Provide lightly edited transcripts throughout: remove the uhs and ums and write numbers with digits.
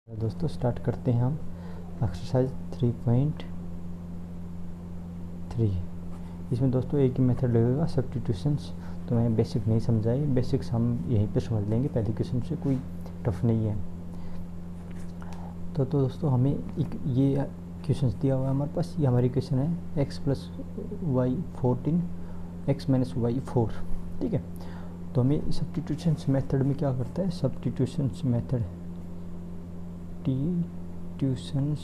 दोस्तों स्टार्ट करते हैं हम एक्सरसाइज 3.3। इसमें दोस्तों एक ही मेथड लगेगा सब्स्टिट्यूशंस। तो मैं बेसिक नहीं समझाई, बेसिक्स हम यहीं पे समझ लेंगे, पहले क्वेश्चन से कोई टफ नहीं है। तो दोस्तों हमें एक ये क्वेश्चन दिया हुआ है हमारे पास, ये हमारी क्वेश्चन है x + y 14 x - y 4। ठीक है, तो हमें सब्स्टिट्यूशंस मेथड में क्या करता है, सब्स्टिट्यूशंस मेथड ट्यूशंस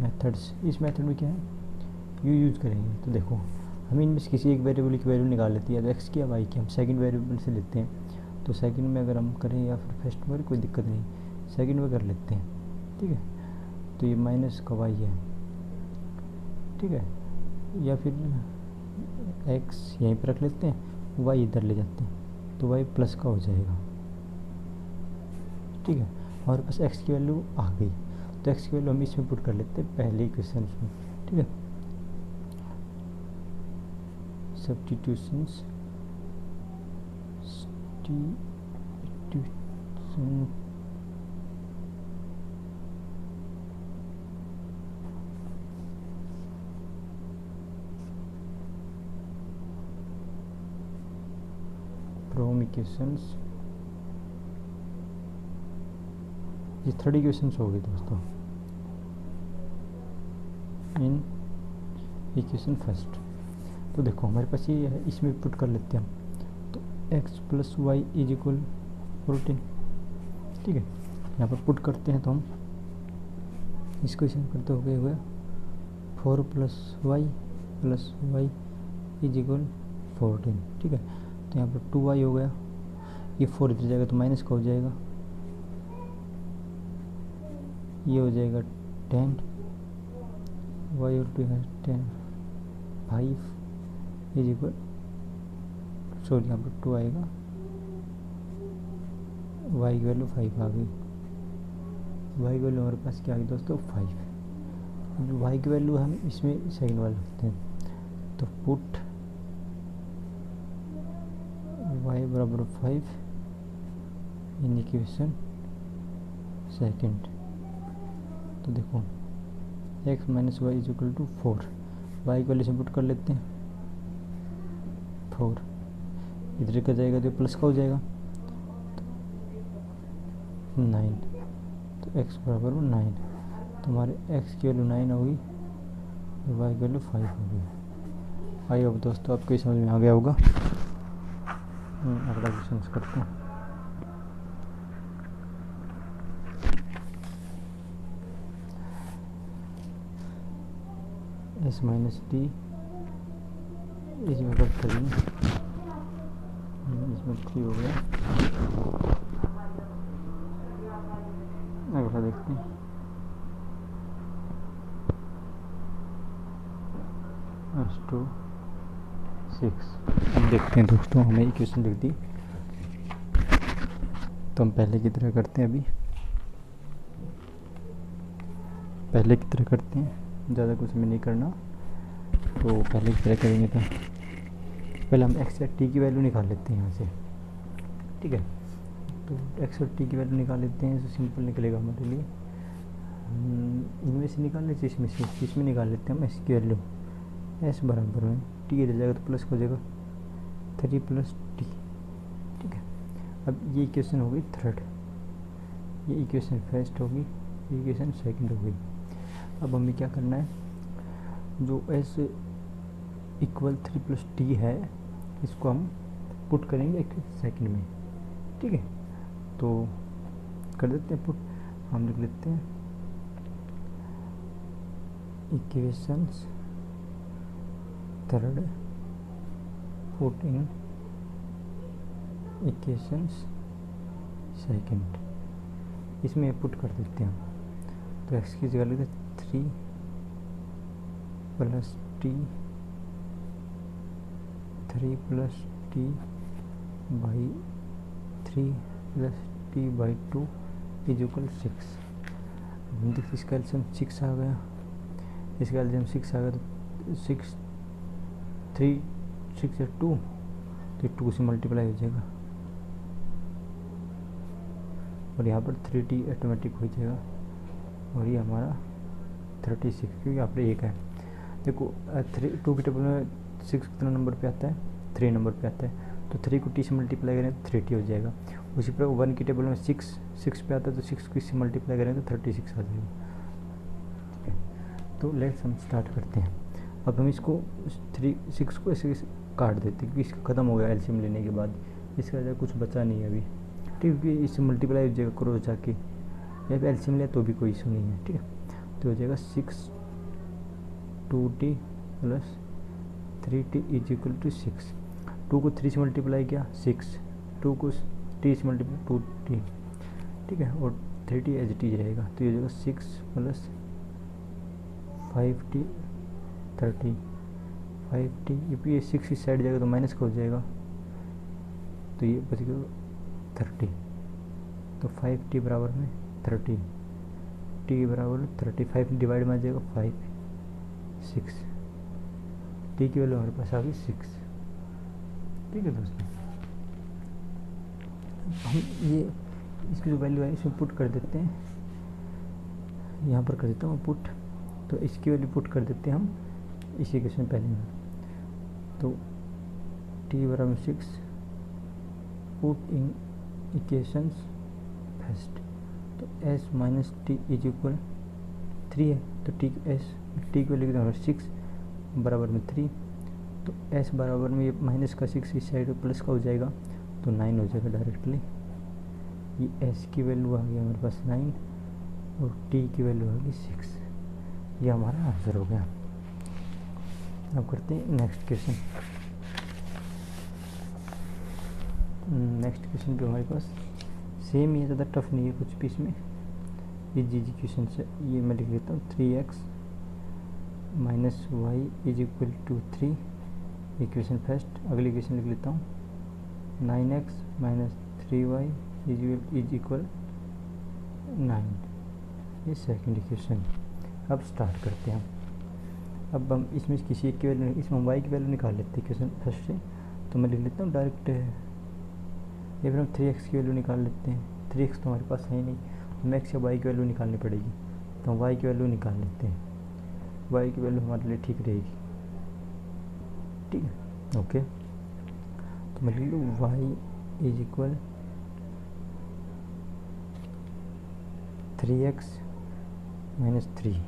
मेथड्स, इस मेथड में क्या है यू यूज़ करेंगे। तो देखो हमें इनमें से किसी एक वेरिएबल की वैल्यू निकाल लेती है, तो एक्स की या वाई की, हम सेकंड वेरिएबल से लेते हैं। तो सेकंड में अगर हम करें या फिर फर्स्ट में कोई दिक्कत नहीं, सेकंड में कर लेते हैं। ठीक है, तो ये माइनस का वाई है। ठीक है, या फिर एक्स यहीं पर रख लेते हैं, वाई इधर ले जाते हैं, तो वाई प्लस का हो जाएगा। ठीक है, हमारे पास x की वैल्यू आ गई, तो x की वैल्यू हम इसमें पुट कर लेते हैं पहले क्वेश्चन में। ठीक है, सब्स्टिट्यूशंस फ्रॉम इक्वेशंस, ये थर्ड इक्वेशन हो गई दोस्तों इन इक्वेशन फर्स्ट। तो देखो हमारे पास ये है, इसमें पुट कर लेते हैं हम। तो x + y = 14। ठीक है, यहाँ पर पुट करते हैं तो हम इसको इसे करते हो गए हुए 4 + y = 14। ठीक है, तो यहाँ पर 2y हो गया, ये 4 इधर जाएगा तो माइनस का हो जाएगा, ये हो जाएगा 10, y और 2 है 10, 5 = सॉरी यहाँ पर 2 आएगा, y की वैल्यू 5 आ गई। y की वैल्यू हमारे पास क्या आ गई दोस्तों 5। y की वैल्यू हम इसमें सेकंड वाला रखते हैं, तो put y = 5 in equation second. तो देखो x - y = 4, y की वैल्यू से पुट कर लेते हैं 4, इधर का जाएगा तो प्लस का हो जाएगा 9, तो x = 9। तो हमारे x की वैल्यू 9 होगी और y की वैल्यू 5 होगी। आई होप दोस्तों आपको समझ में आ गया होगा। अगला क्वेश्चन करते हैं। s - t इसमें 3, इसमें 3 हो गया। अगला देखते हैं, s2 6। हम देखते हैं दोस्तों, हमें इक्वेशन लिख दी, तो हम पहले की तरह करते हैं। अभी पहले की तरह करते हैं, ज़्यादा कुछ हमें नहीं करना। तो पहले की तरह करेंगे तो पहले हम x या t की वैल्यू निकाल लेते हैं यहाँ से। ठीक है, तो x और t की वैल्यू निकाल लेते हैं, तो सिंपल निकलेगा हमारे लिए। इनमें से निकाल लेते हैं, इसमें निकाल लेते हैं हम s की वैल्यू। s बराबर में t इधर जाएगा तो प्लस हो जाएगा 3 + t। ठीक है, अब ये इक्वेशन हो गई थर्ड, ये इक्वेशन फर्स्ट होगी, ये इक्वेशन सेकंड हो गई। अब हमें क्या करना है, जो s = 3 + t है, इसको हम पुट करेंगे एक सेकंड में। ठीक है, तो कर देते हैं पुट। हम लिख लेते हैं equations third putting equations second, इसमें पुट कर देते हैं। तो x की जगह लिखते 3 + t 3 + t by 3 + t by 2 = 6। इसका एल्सियम 6 आ गया, इसका एल्सियम 6 आ गया, तो 6 3 6 या 2, तो 2 से मल्टीप्लाई हो जाएगा और यहाँ पर 3t ऑटोमेटिक हो जाएगा और ये हमारा 36 क्योंकि यहाँ पर 1 है। देखो 2 के टेबल में 6 कितना नंबर पे आता है, 3 नंबर पे आता है, तो 3 को t से मल्टीप्लाई करें तो 3t हो जाएगा। उसी पर 1 की टेबल में 6 पे आता है तो 6 को इससे मल्टीप्लाई करें तो 36 आ जाएगा। ठीक है, तो लेट्स हम स्टार्ट करते हैं। अब हम इसको 6 को ऐसे काट देते हैं क्योंकि इसका ख़त्म हो गया एलसीएम लेने के बाद, इसका वजह कुछ बचा नहीं है अभी। ठीक है, क्योंकि इससे मल्टीप्लाई हो जाएगा क्रॉस जाके, या फिर एलसीएम लिया तो भी कोई इशू नहीं है। ठीक है, तो हो जाएगा 6 2t plus 3t is equal to 6। 2 को 3 से मल्टीप्लाई किया 6, 2 को t से मल्टीप्लाई 2t। ठीक है, और 3t एज इट इज रहेगा, तो ये हो जाएगा 6 प्लस 5t 30 5t। ये 6 इस साइड जाएगा तो माइनस का हो जाएगा, तो ये बच गया 30। तो 5t बराबर में 30, t बराबर 35 डिवाइड में आ जाएगा 5 6, t की वैल्यू हमारे पास आ गई 6। ठीक है दोस्तों, हम ये इसकी जो वैल्यू है इसमें पुट कर देते हैं, यहाँ पर कर देता हूँ पुट, तो इसकी वैल्यू पुट कर देते हैं हम इसी इक्वेशन पहले में। तो t बराबर 6 पुट इन इक्वेशंस फर्स्ट, तो s minus T is equal 3 है, तो t की वैल्यू कितना है 6 बराबर में 3, तो s बराबर में ये माइनस का 6 इस साइड प्लस का हो जाएगा तो 9 हो जाएगा डायरेक्टली। ये s की वैल्यू आ गई हमारे पास 9 और t की वैल्यू आ गई 6। ये हमारा आंसर हो गया। अब करते हैं नेक्स्ट क्वेश्चन। नेक्स्ट क्वेश्चन पे हमारे पास सेम, ये ज़्यादा टफ नहीं है कुछ भी इसमें, ये जी क्वेश्चन से ये मैं लिख लेता हूँ 3x minus y is equal to 3, equation first. अगली इक्वेशन लिख लेता हूँ 9x minus 3y is equal 9, ये सेकंड इक्वेशन। अब स्टार्ट करते हैं। अब हम इसमें किसी एक की वैल्यू, इसमें हम y की वैल्यू निकाल लेते हैं इक्वेशन फर्स्ट से, तो मैं लिख लेता हूँ डायरेक्ट, या फिर हम 3x की वैल्यू निकाल लेते हैं। 3x तो हमारे पास है नहीं, हमें x या y की वैल्यू निकालनी पड़ेगी, तो हम y की वैल्यू निकाल लेते हैं। y की वैल्यू हमारे लिए ठीक रहेगी। ठीक है, ओके, तो मैं लिख लूँ y is equal 3x minus 3।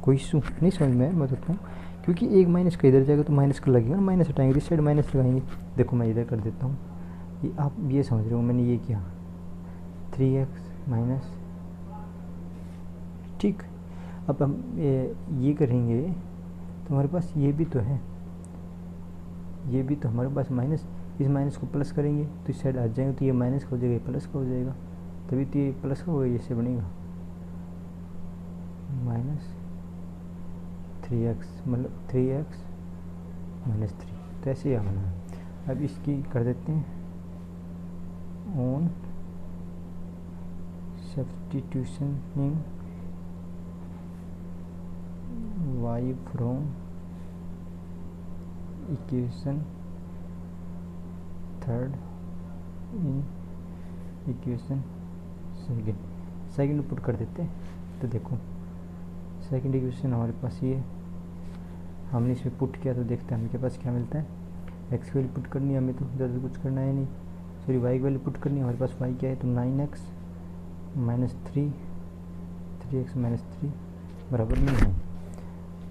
कोई इशू नहीं समझ में, मैं बताता हूँ, क्योंकि एक माइनस का इधर जाएगा तो माइनस का लगेगा ना, माइनस हटाएंगे इस साइड माइनस लगाएंगे। देखो मैं इधर कर देता हूँ, ये आप ये समझ रहे हो मैंने ये किया 3x माइनस। ठीक, अब हम ये करेंगे तो हमारे पास ये भी तो है, ये भी तो हमारे पास माइनस, इस माइनस को प्लस करेंगे तो इस साइड आ जाएंगे, तो ये माइनस का हो जाएगा, ये प्लस का हो जाएगा, तभी तो ये प्लस का होगा, इससे बनेगा माइनस 3x, मतलब 3x माइनस 3, तो ऐसे ही आना है। अब इसकी कर देते हैं on substitutioning y from equation third in equation second put कर देते हैं। तो देखो सेकेंड इक्वेशन हमारे पास ये, हमने इसमें पुट किया तो देखते हैं हमारे पास क्या मिलता है। एक्स की वैल्यू पुट करनी है हमें, तो ज़्यादा कुछ करना है नहीं, सॉरी वाई की वैल्यू पुट करनी है। हमारे पास वाई क्या है, तो 9x माइनस 3x माइनस 3 बराबर में 9,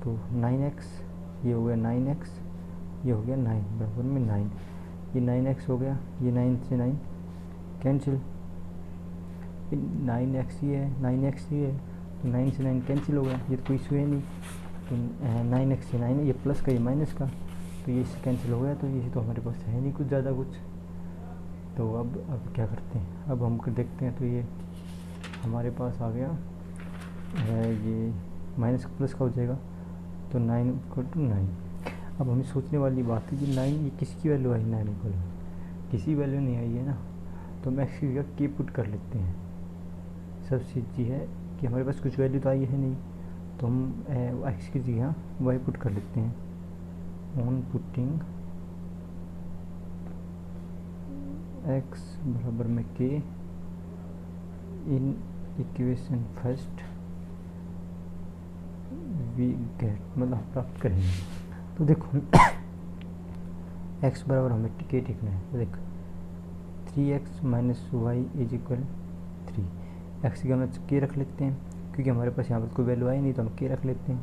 तो 9x ये हो गया 9x, ये हो गया 9 बराबर में 9, ये 9x हो गया, ये 9 से 9 कैंसिल, 9x ही है 9x ही है, तो 9 से 9 कैंसिल हो गया, ये तो कोई इशू है नहीं। तो 9x से 9 है, ये प्लस का ये माइनस का, तो ये इससे कैंसिल हो गया, तो ये तो हमारे पास है नहीं कुछ ज़्यादा कुछ। तो अब क्या करते हैं, अब हम देखते हैं, तो ये हमारे पास आ गया है, ये माइनस प्लस का हो जाएगा, तो 9 इक्वल टू 9। अब हमें सोचने वाली बात है कि 9 ये किसकी वैल्यू आई, 9 इक्वल किसी वैल्यू नहीं आई है ना, तो हम एक्स की जगह के पुट कर लेते हैं। सबसे चीज़ है कि हमारे पास कुछ वैल्यू तो आई है नहीं, तो हम एक्स की जगह वाई पुट कर लेते हैं। ऑन पुटिंग एक्स बराबर में के in equation first we get, मतलब प्राप्त करेंगे। तो देखो x बराबर हमें के लिखना है, तो देखो 3x minus y is equal 3। X की हम के रख लेते हैं क्योंकि हमारे पास यहाँ पर कोई वैल्यू आई नहीं, तो हम के रख लेते हैं।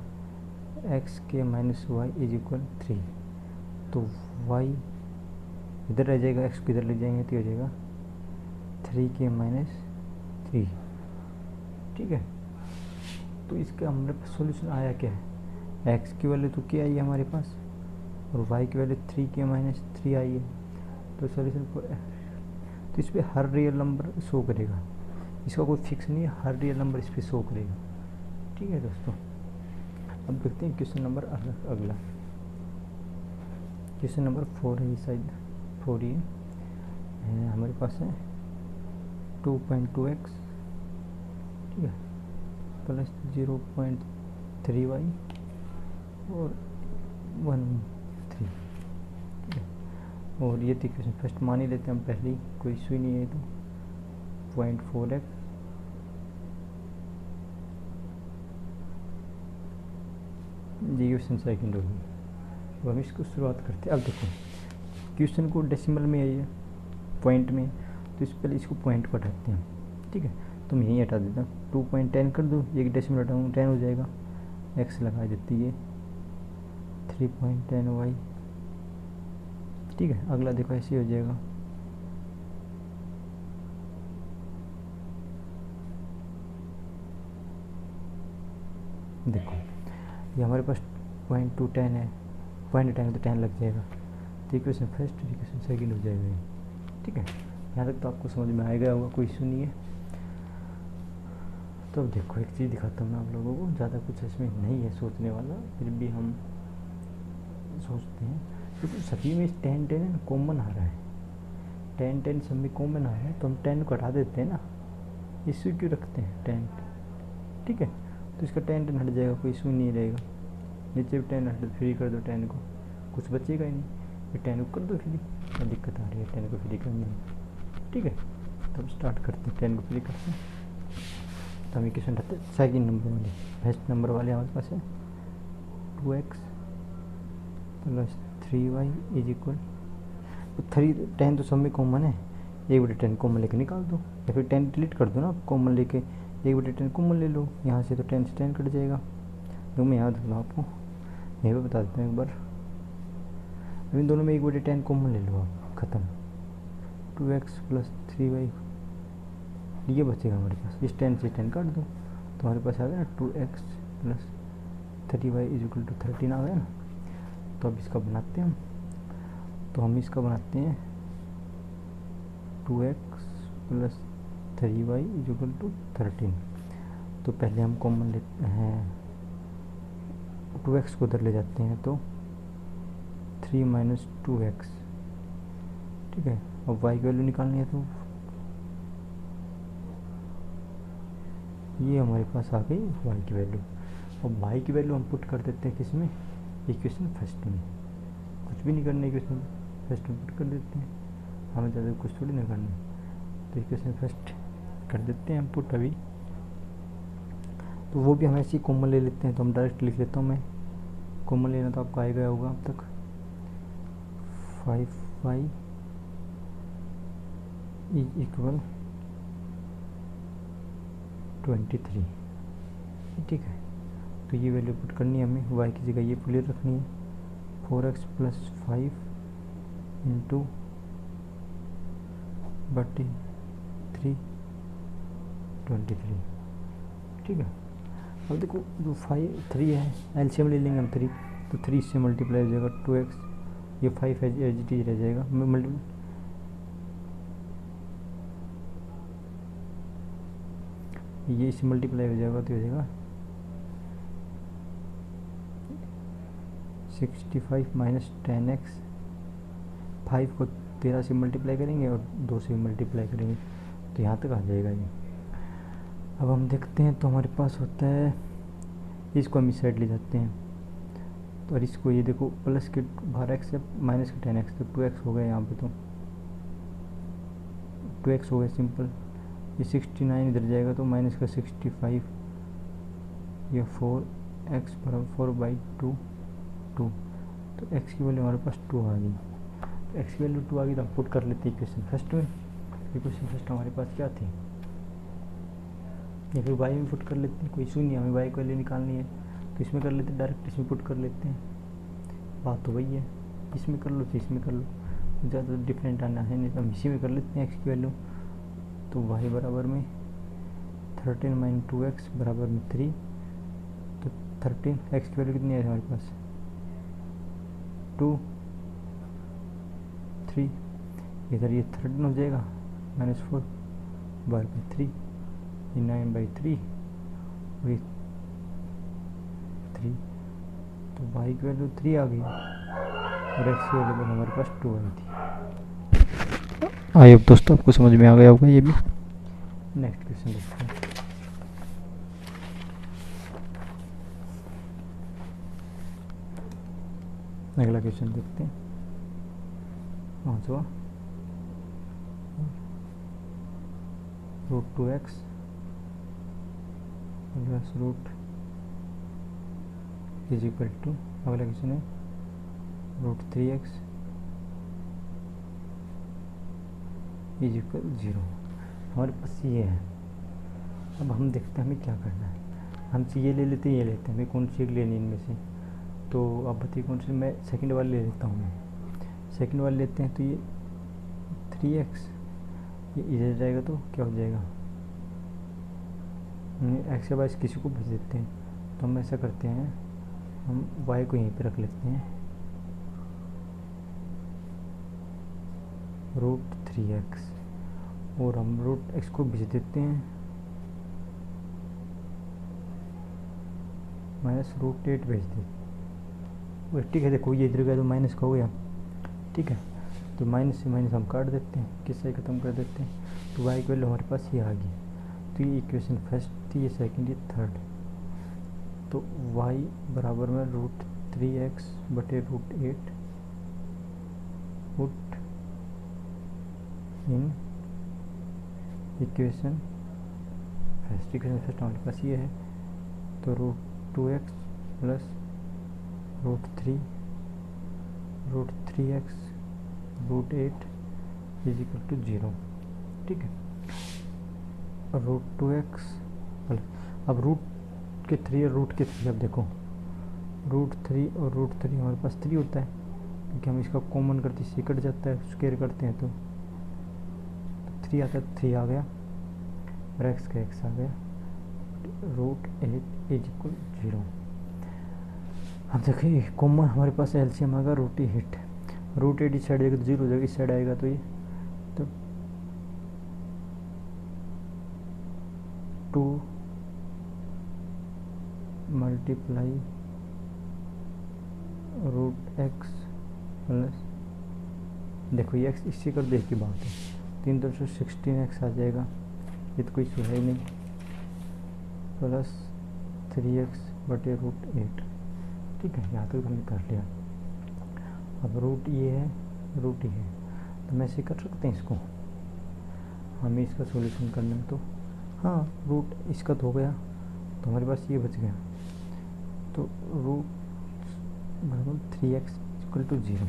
एक्स के माइनस वाई इज इक्वल 3, तो वाई इधर रह जाएगा, एक्स को इधर ले जाएंगे तो हो जाएगा 3 के माइनस 3। ठीक है, तो इसका हमारे पास सोल्यूशन आया क्या है, एक्स की वैल्यू तो क्या आई है हमारे पास और वाई की वैल्यू 3 के माइनस 3 आई है। तो सोल्यूशन को, तो इस पर हर रियल नंबर शो करेगा, इसका कोई फिक्स नहीं है, हर रियल नंबर इस पर शो करेगा। ठीक है दोस्तों, अब देखते हैं क्वेश्चन नंबर अगला। क्वेश्चन नंबर 4 है, शायद 4 ही है। हमारे पास है 2.2x, ठीक है, प्लस 0.3y और 1 3। ठीक है, और ये तो क्वेश्चन फर्स्ट मान ही लेते हैं हम, पहले कोई इशू ही नहीं है। तो 0.4x ये क्वेश्चन सेकंड होगी। तो हम इसको शुरुआत करते हैं। अब देखो क्वेश्चन को डेसिमल में है, पॉइंट में, तो इस पहले इसको पॉइंट को हटाते हैं। ठीक है, तो मैं यहीं हटा देता हूँ, 2.10 कर दूँ, एक डेसिमल हटाऊँ 10 हो जाएगा, x लगा देती है 3.10y। ठीक है, अगला देखो ऐसे हो जाएगा, देखो ये हमारे पास 0.210 है, 0.10 तो 10 लग जाएगा, तो इक्वेशन फर्स्ट इक्वेशन सेकंड हो जाएगा ये। ठीक है, यहाँ तक तो आपको समझ में आ गया होगा, कोई इशू नहीं है। तो अब देखो एक चीज़ दिखाता हूँ मैं आप लोगों को, ज़्यादा कुछ इसमें नहीं है सोचने वाला, फिर भी हम सोचते हैं। क्योंकि सभी में 10 कॉमन आ रहा है, 10 सब में कॉमन आ रहा है, तो हम 10 को हटा देते हैं ना, इशू क्यों रखते हैं 10। ठीक है, तो इसका 10 हट जाएगा, कोई इशू नहीं रहेगा। नीचे भी 10 हट, फ्री कर दो 10 को, कुछ बचेगा ही नहीं, फिर 10 को कर दो फ्री, क्या दिक्कत आ रही है 10 को फ्री करने में। ठीक है, तब स्टार्ट करते हैं, 10 को फ्री करते हैं। तो हम इक्वेशन रखते हैं सेकंड नंबर वाले, फर्स्ट नंबर वाले हमारे पास है 2x plus 3y is equal, तो 10 तो सब में कॉमन है, 1/10 कॉमन लेके निकाल दो, या फिर 10 डिलीट कर दो ना, कॉमन लेके 1/10 कॉमन ले लो यहाँ से, तो 10 से 10 कट जाएगा। तो मैं याद रखना आपको, यहीं पर बता देता हूँ एक बार, अब इन दोनों में 1/10 कॉमन ले लो आप, ख़त्म। 2x प्लस 3y ये बचेगा हमारे पास, इस 10 से 10 काट दो, तो हमारे पास आ गया ना 2x plus 3y is equal to 13 आ गया ना। तो अब इसका बनाते हैं हम, तो हम इसका बनाते हैं 2x plus 3y is equal to 13। तो पहले हम कॉमन लेते हैं, 2x को उधर ले जाते हैं, तो 3 माइनस 2x। ठीक है, अब y की वैल्यू निकालनी है, तो ये हमारे पास आ गई y की वैल्यू। अब y की वैल्यू हम पुट कर देते हैं किस में, इक्वेशन फर्स्ट में, कुछ भी नहीं करना, इक्वेशन फर्स्ट में पुट कर देते हैं, हमें ज़्यादा कुछ थोड़ी ना करना। तो इक्वेशन फर्स्ट कर देते हैं हम पुट अभी, तो वो भी हम ऐसे ही कॉमन ले लेते हैं, तो हम डायरेक्ट लिख लेता हूँ मैं, कॉमन लेना तो आपको आ गया होगा अब तक, 5y इज इक्वल 23। ठीक है, तो ये वैल्यू पुट करनी है हमें, y की जगह ये पुट रखनी है, 4x प्लस 5 इंटू 3 23। ठीक है, अब देखो जो 3 है, एलसीएम ले लेंगे हम 3, तो 3 से मल्टीप्लाई हो जाएगा 2x, ये 5 एज इट इज रह जाएगा, ये इससे मल्टीप्लाई हो जाएगा, तो हो जाएगा 65 माइनस 10x, 5 को 13 से मल्टीप्लाई करेंगे और 2 से मल्टीप्लाई करेंगे, तो यहाँ तक आ जाएगा ये। अब हम देखते हैं, तो हमारे पास होता है, इसको हम इस साइड ले जाते हैं, तो और इसको ये देखो प्लस के बाहर x है, माइनस के 10x, तो 2x हो गया यहाँ पे, तो 2x हो गया सिंपल, ये 69 इधर जाएगा तो माइनस का 65, ये 4x बराबर 4/2 2। तो x की वैल्यू हमारे पास 2 आ गई। तो x की वैल्यू 2 आ गई तो हम पुट कर लेते हैं इक्वेशन फर्स्ट में। इक्वेशन फर्स्ट हमारे पास क्या थी, या फिर y में पुट कर लेते हैं, कोई इशू नहीं, हमें y की वैल्यू निकालनी है तो इसमें कर लेते हैं, डायरेक्ट इसमें पुट कर लेते हैं। बात तो वही है, इसमें कर लो तो इसमें कर लो, ज़्यादा डिफरेंट आना है नहीं, तो हम इसी में कर लेते हैं x की वैल्यू। तो y बराबर में 13 - 2x बराबर में 3। तो 13 x की वैल्यू कितनी है हमारे पास 2 3, इधर ये 13 हो जाएगा -4 बार में 3, ये 9/3 और ये 3। तो y की वैल्यू 3 आ गई और x की वैल्यू हमारे पास 2 आई थी। आई होप दोस्तों आपको समझ में आ गया होगा ये भी। नेक्स्ट क्वेश्चन देखते हैं। अगला क्वेश्चन देखते हैं, 5वां, √2x plus root is equal to, अगला क्वेश्चन है √3x इज इक्वल 0। हमारे पास ये है। अब हम देखते हैं हमें क्या करना है। हम ये ले लेते हैं, ये लेते हैं, हमें कौन सी लेनी इनमें से। तो आप बताइए कौन सी, मैं सेकंड वाली ले लेता हूँ। मैं सेकंड वाली लेते हैं तो ये 3x ये इधर जाएगा तो क्या हो जाएगा, x या y किसी को भेज देते हैं। तो हम ऐसा करते हैं, हम y को यहीं पे रख लेते हैं, √3x, और हम √x को भेज देते हैं -√8 भेज देते। ठीक है, देखो ये इधर गया तो माइनस का हो गया, ठीक है। तो माइनस से माइनस हम काट देते हैं, किससे ख़त्म कर देते हैं। तो y की वैल्यू हमारे पास ये आ गई। तो ये इक्वेशन फर्स्ट थी, ये सेकंड, ये थर्ड। तो y बराबर में √3x बटे √8 put in equation first. Equation first हमारे पास ये है, तो √2x plus √3x √8 is equal to 0, ठीक है। √2x प्लस, अब रूट के 3 और रूट के 3, अब देखो √3 और √3 हमारे पास 3 होता है, क्योंकि हम इसका कॉमन करते इससे कट जाता है, स्क्वायर करते हैं तो 3 आता है, 3 आ गया और x का x आ गया, √8 इज इक्वल 0। अब देखिए कॉमन हमारे पास एलसीएम आएगा √8, √8 इस साइड आएगा तो 0 हो जाएगा, इस साइड आएगा तो ये तो 2 मल्टीप्लाई √x प्लस, देखो ये x इससे कर दे की बात है, 3 तो 16x आ जाएगा, ये तो कोई है ही नहीं, प्लस 3x बटे √8, ठीक है। यहाँ तक हमने कर लिया। अब रूट ये है, रूट ये है, तो मैं ऐसे कर सकते हैं इसको, हमें इसका सॉल्यूशन करना है तो हाँ, रूट इसका तो हो गया, तो हमारे पास ये बच गया। तो रूट बराबर 3x इक्वल टू 0।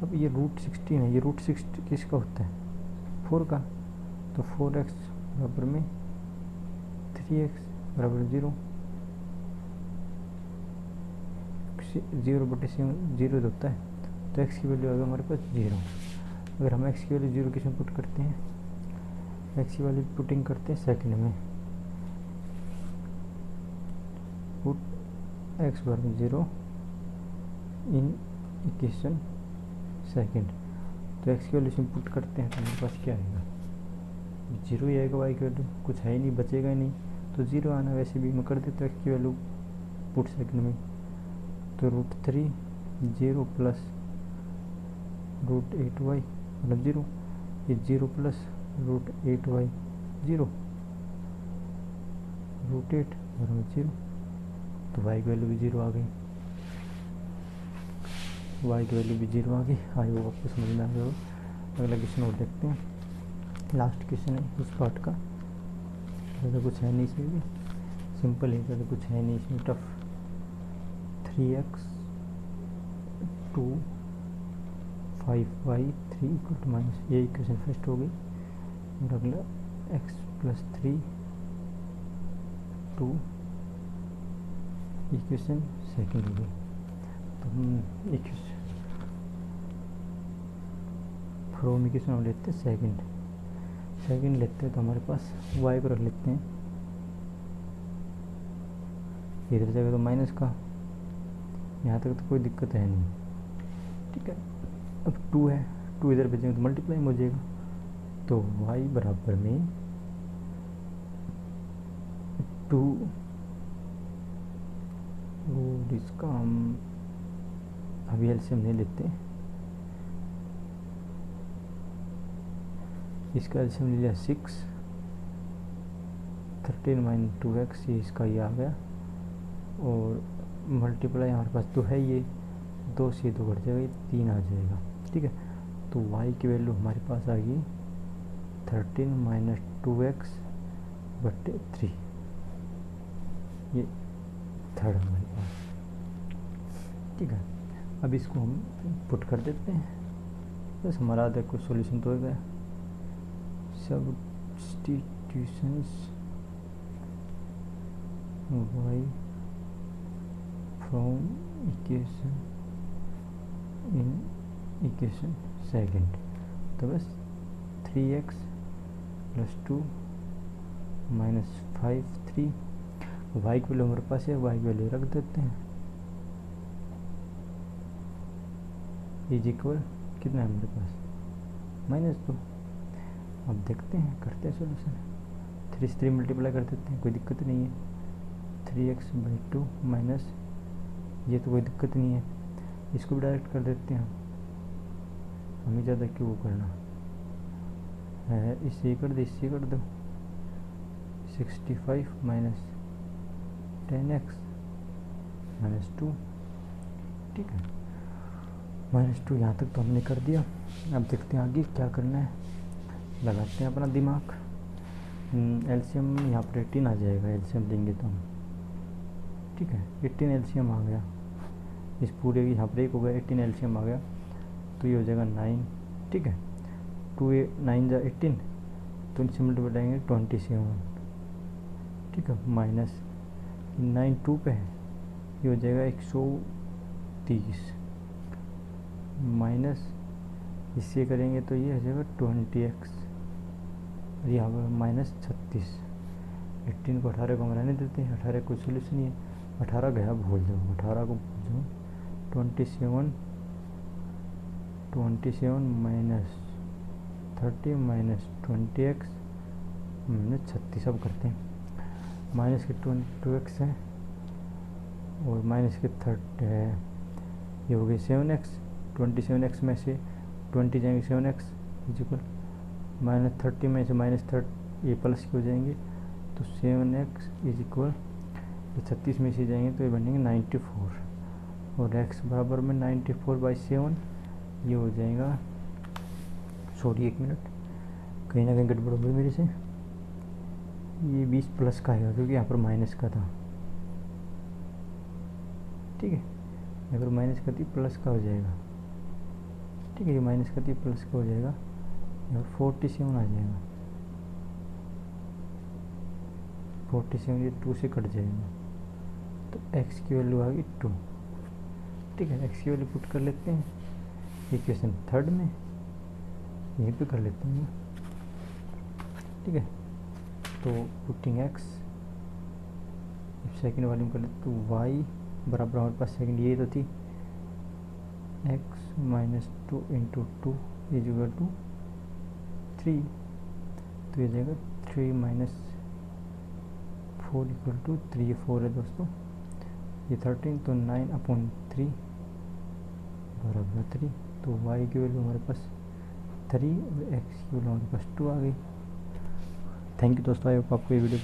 अब ये √16 है, ये √6 किसका होता है 4 का, तो 4x बराबर में 3x बराबर 0, 0 बटे 0 होता है, तो x की वैल्यू आ गई हमारे पास 0। अगर हम x की वैल्यू 0 किस में पुट करते हैं, x की वैल्यू पुटिंग करते हैं सेकंड में, पुट x बराबर 0 इन इक्वेशन सेकंड। तो x की वैल्यू इसमें पुट करते हैं तो हमारे पास क्या आएगा, 0 ही आएगा। y की वैल्यू कुछ है ही नहीं, बचेगा ही नहीं, तो 0 आना, वैसे भी मैं कर देता हूँ x की वैल्यू पुट सेकंड में, तो √3 0 प्लस √8y मतलब 0, ये 0 प्लस √8y 0, √8 बराबर 0, तो y की वैल्यू भी 0 आ गई, y की वैल्यू भी 0 आ गई। आई वो आपको समझ में आ गया हो। अगला क्वेश्चन और देखते हैं, लास्ट क्वेश्चन है इस पार्ट का, ज़्यादा कुछ है नहीं इसमें भी, सिंपल है, ज़्यादा कुछ है नहीं इसमें टफ। 3x 2 5y 3 = -, ये इक्वेशन फर्स्ट हो गई। और अगला x + 3 2 इक्वेशन सेकेंड हो गई। तो हम इक्वेशन फ्रॉम इक्वेशन हम लेते हैं सेकंड लेते हैं, तो हमारे पास y को रख लेते हैं, इधर जाएगा तो माइनस का, यहाँ तक तो कोई दिक्कत है नहीं, ठीक है। अब 2 है, 2 इधर भेजेंगे तो मल्टीप्लाई हो जाएगा, तो y बराबर में 2, और इसका हम अभी एलसीएम नहीं लेते हैं, इसका एलसीएम ले लिया 6, 13 - 2x, ये इसका ये आ गया, और मल्टीप्लाई हमारे पास तो है ये 2 से 2 घट जाएगा, ये 3 आ जाएगा, ठीक है। तो y की वैल्यू हमारे पास आ गई 13 - 2x बटे 3, ये थर्ड हमारे पास, ठीक है। अब इसको हम पुट कर देते हैं, बस हमारा आधा कुछ सॉल्यूशन तो हो गया। Substitutions y from equation in equation second, तो बस 3x + 2 - 5 3, y की वैल्यू हमारे पास है, y की वैल्यू रख देते हैं, इज इक्वल कितना है हमारे पास -2। अब देखते हैं, करते हैं सोल्यूशन, 3 से 3 मल्टीप्लाई कर देते हैं, कोई दिक्कत नहीं है। 3x/2 माइनस, ये तो कोई दिक्कत नहीं है, इसको भी डायरेक्ट कर देते हैं, हमें ज़्यादा क्यों करना है, इससे कर दो, इससे कर दो, 65 - 10x - 2, ठीक है। -2 यहाँ तक तो हमने कर दिया। अब देखते हैं आगे क्या करना है, लगाते हैं अपना दिमाग। एलसीएम यहाँ पर 18 आ जाएगा, एलसीएम देंगे तो हम, ठीक है। 18 एलसीएम आ गया, इस पूरे यहाँ पर 1 हो गया, 18 एलसीएम आ गया, तो ये हो जाएगा 9, ठीक है। 2 9 × 18, तो इनसे मल्टीप्लाई करेंगे 27, ठीक है, माइनस 9 2 पे है, ये हो जाएगा 130, माइनस इससे करेंगे तो ये हो जाएगा 20x, और यहाँ पर -36। 18 को 18 को हम रहने देते हैं, 18 कोई सोल्यूशन नहीं है, 18 गया भूल जाओ, 18 को भूल जाओ। 27 -30 - 20x -36 अब करते हैं, माइनस के 22x है, और माइनस के 30 है, ये हो गई 7x, 27x में से 20 जाएंगे 7x इक्वल -30 में से -30, ये प्लस के हो जाएंगे, तो 7x इक्वल 36 में से जाएंगे तो ये बनेंगे 94, और x बराबर में 94/7, ये हो जाएगा, सॉरी 1 मिनट, कहीं ना कहीं गड़बड़ हो गई मेरे से, ये 20 प्लस का आएगा क्योंकि यहाँ पर माइनस का था, ठीक है। अगर माइनस का थी प्लस का हो जाएगा, ठीक है, ये माइनस का थी प्लस का हो जाएगा, और 47 आ जाएगा, 47 ये 2 से कट जाएगा, तो x की वैल्यू आ गई 2, ठीक है। x की वैल्यू पुट कर लेते हैं इक्वेशन थर्ड में, यहीं पे कर लेते हैं, ठीक है। तो पुटिंग x, सेकेंड वाली में कर लेते, तो y बराबर हमारे पास सेकेंड ये तो थी, x - 2 × 2 = 3, तो ये जाएगा 3 - 4 = 3, ये 4 है दोस्तों, ये 13, तो 9/3 बराबर 3, तो y की वैल्यू हमारे पास 3 और x की वैल्यू हमारे पास 2 आ गई। थैंक यू दोस्तों, आई होप आपको ये वीडियो